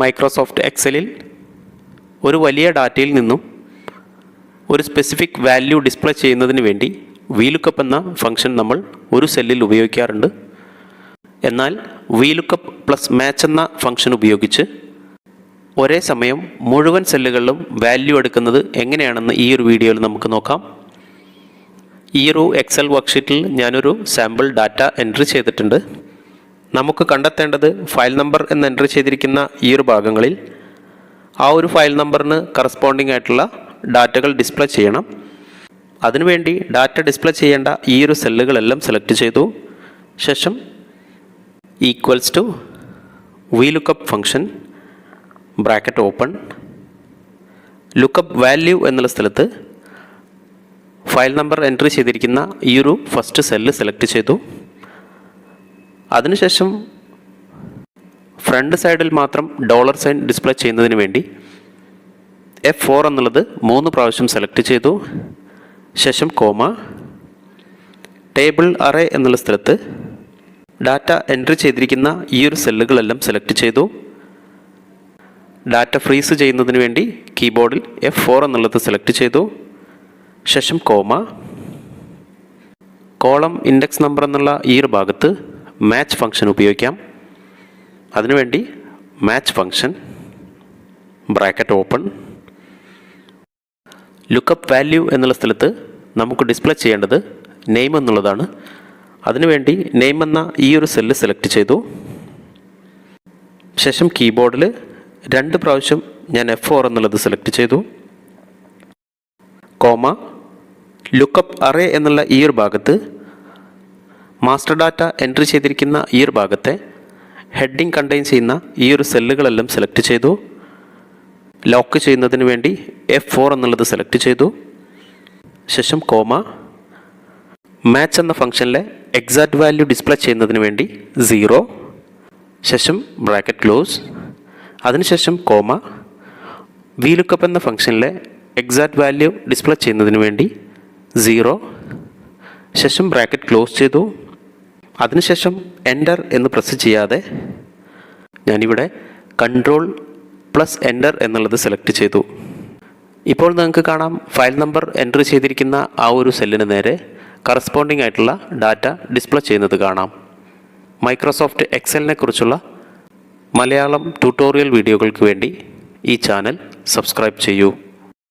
Microsoft എക്സലിൽ ഒരു വലിയ ഡാറ്റയിൽ നിന്നും ഒരു സ്പെസിഫിക് വാല്യൂ ഡിസ്പ്ലേ ചെയ്യുന്നതിന് വേണ്ടി VLOOKUP എന്ന ഫംഗ്ഷൻ നമ്മൾ ഒരു സെല്ലിൽ ഉപയോഗിക്കാറുണ്ട്. എന്നാൽ VLOOKUP പ്ലസ് മാച്ച് എന്ന ഫംഗ്ഷൻ ഉപയോഗിച്ച് ഒരേ സമയം മുഴുവൻ സെല്ലുകളിലും വാല്യൂ എടുക്കുന്നത് എങ്ങനെയാണെന്ന് ഈ ഒരു വീഡിയോയിൽ നമുക്ക് നോക്കാം. ഈ ഒരു എക്സൽ വർക്ക്ഷീറ്റിൽ ഞാനൊരു സാമ്പിൾ ഡാറ്റ എൻട്രി ചെയ്തിട്ടുണ്ട്. നമുക്ക് കണ്ടെത്തേണ്ടത് ഫയൽ നമ്പർ എന്ന് എൻട്രി ചെയ്തിരിക്കുന്ന ഈ ഒരു ഭാഗങ്ങളിൽ ആ ഒരു ഫയൽ നമ്പറിന് കറസ്പോണ്ടിങ് ആയിട്ടുള്ള ഡാറ്റകൾ ഡിസ്പ്ലേ ചെയ്യണം. അതിനുവേണ്ടി ഡാറ്റ ഡിസ്പ്ലേ ചെയ്യേണ്ട ഈ ഒരു സെല്ലുകളെല്ലാം സെലക്ട് ചെയ്തു. ശേഷം equals to VLOOKUP function bracket open lookup value എന്നുള്ള സ്ഥലത്ത് ഫയൽ നമ്പർ എൻട്രി ചെയ്തിരിക്കുന്ന ഈ ഒരു ഫസ്റ്റ് സെല്ല് സെലക്ട് ചെയ്തു. അതിനുശേഷം ഫ്രണ്ട് സൈഡിൽ മാത്രം $സൈൻ ഡിസ്പ്ലേ ചെയ്യുന്നതിന് വേണ്ടി F4 എന്നുള്ളത് 3 പ്രാവശ്യം സെലക്ട് ചെയ്തു. ശേഷം കോമ ടേബിൾ അറേ എന്നുള്ള സ്ഥലത്ത് ഡാറ്റ എൻട്രി ചെയ്തിരിക്കുന്ന ഈ ഒരു സെല്ലുകളെല്ലാം സെലക്ട് ചെയ്തു. ഡാറ്റ ഫ്രീസ് ചെയ്യുന്നതിന് വേണ്ടി കീബോർഡിൽ F4 എന്നുള്ളത് സെലക്ട് ചെയ്തു. ശേഷം കോമ കോളം ഇൻഡെക്സ് നമ്പർ എന്നുള്ള ഈ ഒരു ഭാഗത്ത് മാച്ച് ഫംഗ്ഷൻ ഉപയോഗിക്കാം. അതിനുവേണ്ടി match function bracket open lookup value എന്നുള്ള സ്ഥലത്ത് നമുക്ക് ഡിസ്പ്ലേ ചെയ്യേണ്ടത് നെയിം എന്നുള്ളതാണ്. അതിനുവേണ്ടി നെയിം എന്ന ഈ ഒരു സെല്ല് സെലക്ട് ചെയ്തു. ശേഷം കീബോർഡിൽ 2 പ്രാവശ്യം ഞാൻ F4 എന്നുള്ളത് സെലക്ട് ചെയ്തു. കോമ ലുക്കപ്പ് അറേ എന്നുള്ള ഈ ഒരു ഭാഗത്ത് മാസ്റ്റർ ഡാറ്റ എൻട്രി ചെയ്തിരിക്കുന്ന ഈ ഒരു ഭാഗത്തെ ഹെഡിങ് കണ്ടെയ്ൻ ചെയ്യുന്ന ഈ ഒരു സെല്ലുകളെല്ലാം സെലക്ട് ചെയ്തു. ലോക്ക് ചെയ്യുന്നതിന് വേണ്ടി F4 എന്നുള്ളത് സെലക്ട് ചെയ്തു. ശേഷം കോമ മാച്ച് എന്ന ഫംഗ്ഷനിലെ എക്സാക്റ്റ് വാല്യൂ ഡിസ്പ്ലേ ചെയ്യുന്നതിന് വേണ്ടി 0. ശേഷം ബ്രാക്കറ്റ് ക്ലോസ്. അതിനുശേഷം കോമ VLOOKUP എന്ന ഫംഗ്ഷനിലെ എക്സാക്റ്റ് വാല്യൂ ഡിസ്പ്ലേ ചെയ്യുന്നതിന് വേണ്ടി 0. ശേഷം ബ്രാക്കറ്റ് ക്ലോസ് ചെയ്തു. അതിനുശേഷം എൻ്റർ എന്ന് പ്രസ് ചെയ്യാതെ ഞാനിവിടെ Ctrl+Enter എന്നുള്ളത് സെലക്ട് ചെയ്തു. ഇപ്പോൾ നിങ്ങൾക്ക് കാണാം ഫയൽ നമ്പർ എൻട്രി ചെയ്തിരിക്കുന്ന ആ ഒരു സെല്ലിന് നേരെ കറസ്പോണ്ടിങ് ആയിട്ടുള്ള ഡാറ്റ ഡിസ്പ്ലേ ചെയ്യുന്നത് കാണാം. മൈക്രോസോഫ്റ്റ് എക്സലിനെ കുറിച്ചുള്ള മലയാളം ട്യൂട്ടോറിയൽ വീഡിയോകൾക്ക് വേണ്ടി ഈ ചാനൽ സബ്സ്ക്രൈബ് ചെയ്യൂ.